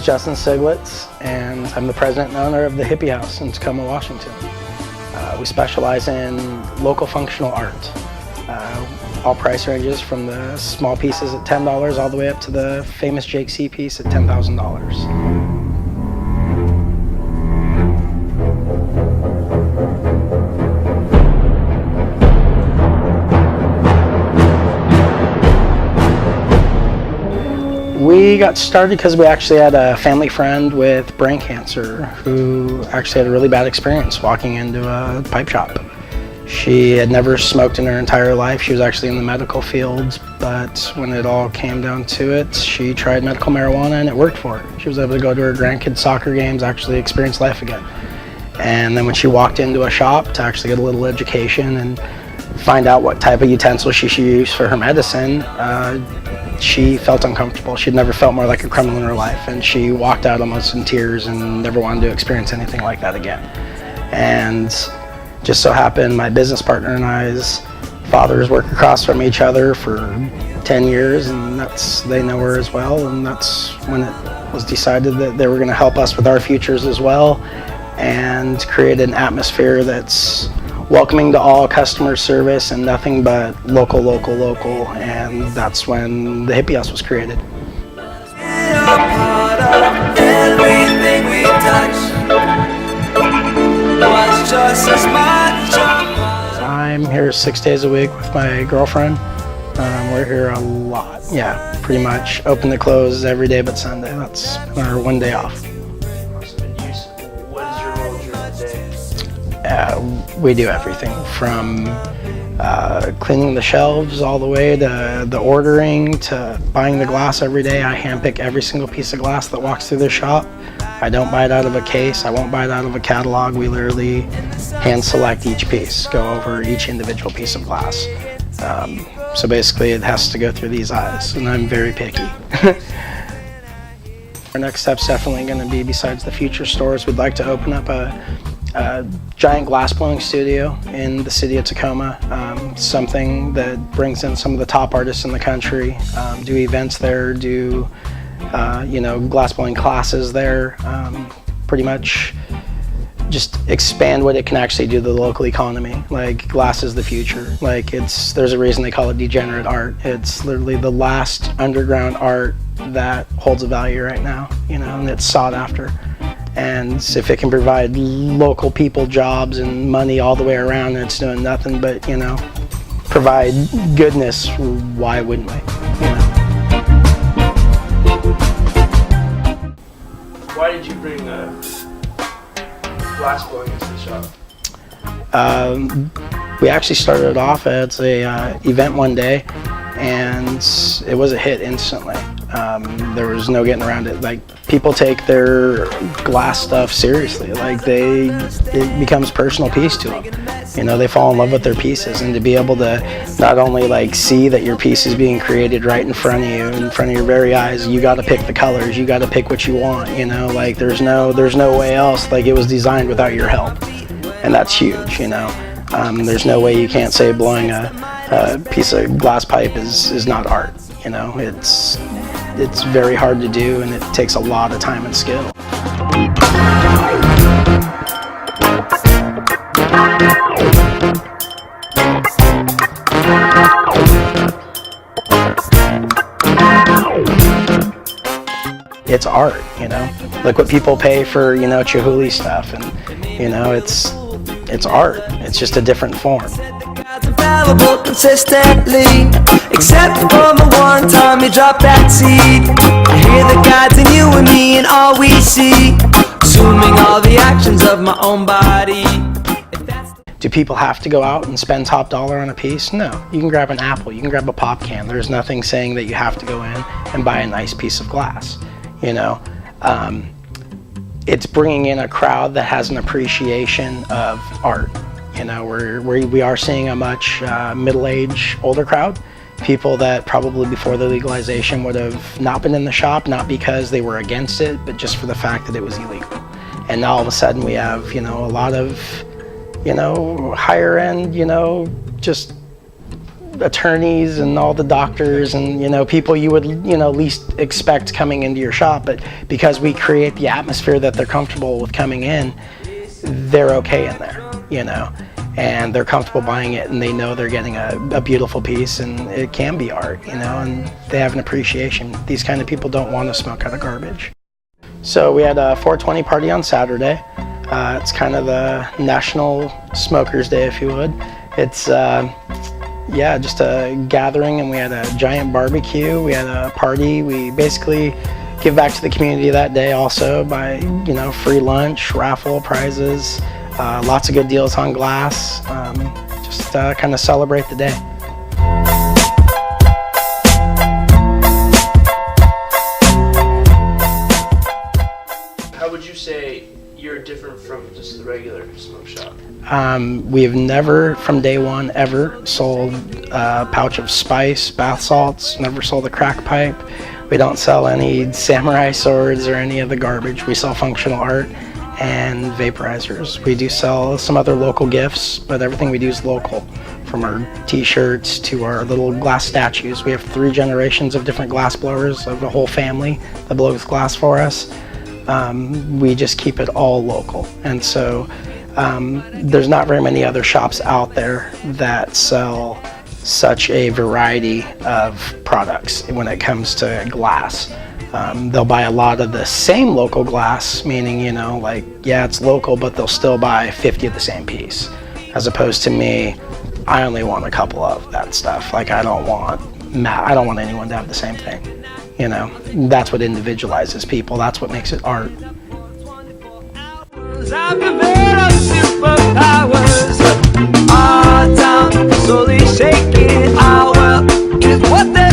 name's Justin Siglitz, and I'm the president and owner of the Hippie House in Tacoma, Washington. We specialize in local functional art. All price ranges from the small pieces at $10 all the way up to the famous Jake C piece at $10,000. We got started because we actually had a family friend with brain cancer who actually had a really bad experience walking into a pipe shop. She had never smoked in her entire life. She was actually in the medical field, but when it all came down to it, she tried medical marijuana and it worked for her. She was able to go to her grandkids' soccer games, actually experience life again. And then when she walked into a shop to actually get a little education and find out what type of utensils she should use for her medicine, she felt uncomfortable. She'd never felt more like a criminal in her life, and she walked out almost in tears and never wanted to experience anything like that again. And just so happened my business partner and I's fathers work across from each other for 10 years, and they know her as well, and that's when it was decided that they were going to help us with our futures as well and create an atmosphere that's welcoming to all, customer service, and nothing but local, and that's when the Hippie House was created. I'm here 6 days a week with my girlfriend. We're here a lot. Yeah, pretty much open to close every day but Sunday. That's our one day off. What is your role during the day? We do everything from cleaning the shelves all the way to the ordering to buying the glass every day. I handpick every single piece of glass that walks through the shop. I don't buy it out of a case. I won't buy it out of a catalog. We literally hand select each piece, go over each individual piece of glass. So basically it has to go through these eyes, and I'm very picky. Our next step's definitely going to be, besides the future stores, we'd like to open up a giant glass blowing studio in the city of Tacoma, something that brings in some of the top artists in the country, do events there, do glass blowing classes there, pretty much just expand what it can actually do to the local economy. Like, glass is the future. Like, there's a reason they call it degenerate art. It's literally the last underground art that holds a value right now, and it's sought after. And if it can provide local people jobs and money all the way around, and it's doing nothing but, provide goodness, why wouldn't we? Why did you bring glass blowing into the shop? We actually started off as a event one day, and it was a hit instantly. There was no getting around it. Like, people take their glass stuff seriously. Like, it becomes a personal piece to them. They fall in love with their pieces, and to be able to not only see that your piece is being created right in front of you, in front of your very eyes. You got to pick the colors. You got to pick what you want. Like, there's no way else. Like, it was designed without your help, and that's huge. There's no way you can't say blowing a piece of glass pipe is not art. It's very hard to do, and it takes a lot of time and skill. It's art, Look what people pay for, Chihuly stuff, and it's art. It's just a different form. Infallible consistently, except for the one time you drop that seed. I hear the God's in you and me and all we see, assuming all the actions of my own body. Do people have to go out and spend top dollar on a piece? No. You can grab an apple, you can grab a pop can. There's nothing saying that you have to go in and buy a nice piece of glass. It's bringing in a crowd that has an appreciation of art. We are seeing a much middle-aged, older crowd. People that probably before the legalization would have not been in the shop, not because they were against it, but just for the fact that it was illegal. And now all of a sudden we have, a lot of, higher end, just attorneys and all the doctors and, you know, people you would, you know, least expect coming into your shop. But because we create the atmosphere that they're comfortable with coming in, they're okay in there, you know, and they're comfortable buying it, and they know they're getting a beautiful piece, and it can be art, you know, and they have an appreciation. These kind of people don't want to smoke out of garbage. So we had a 420 party on Saturday. It's kind of the National Smokers Day, if you would. It's yeah, just a gathering, and we had a giant barbecue. We had a party. We basically give back to the community that day also by, you know, free lunch, raffle prizes, lots of good deals on glass, just kind of celebrate the day. How would you say you're different from just the regular smoke shop? We've never, from day one, ever sold a pouch of spice, bath salts, never sold a crack pipe. We don't sell any samurai swords or any of the garbage. We sell functional art and vaporizers. We do sell some other local gifts, but everything we do is local. From our t-shirts to our little glass statues. We have 3 generations of different glass blowers of the whole family that blows glass for us. We just keep it all local. And so there's not very many other shops out there that sell such a variety of products when it comes to glass. They'll buy a lot of the same local glass, meaning, you know, like, yeah, it's local, but they'll still buy 50 of the same piece. As opposed to me, I only want a couple of that stuff. Like, I don't want anyone to have the same thing. You know, that's what individualizes people. That's what makes it art. I've developed superpowers. Our town slowly shaking. Our world is what they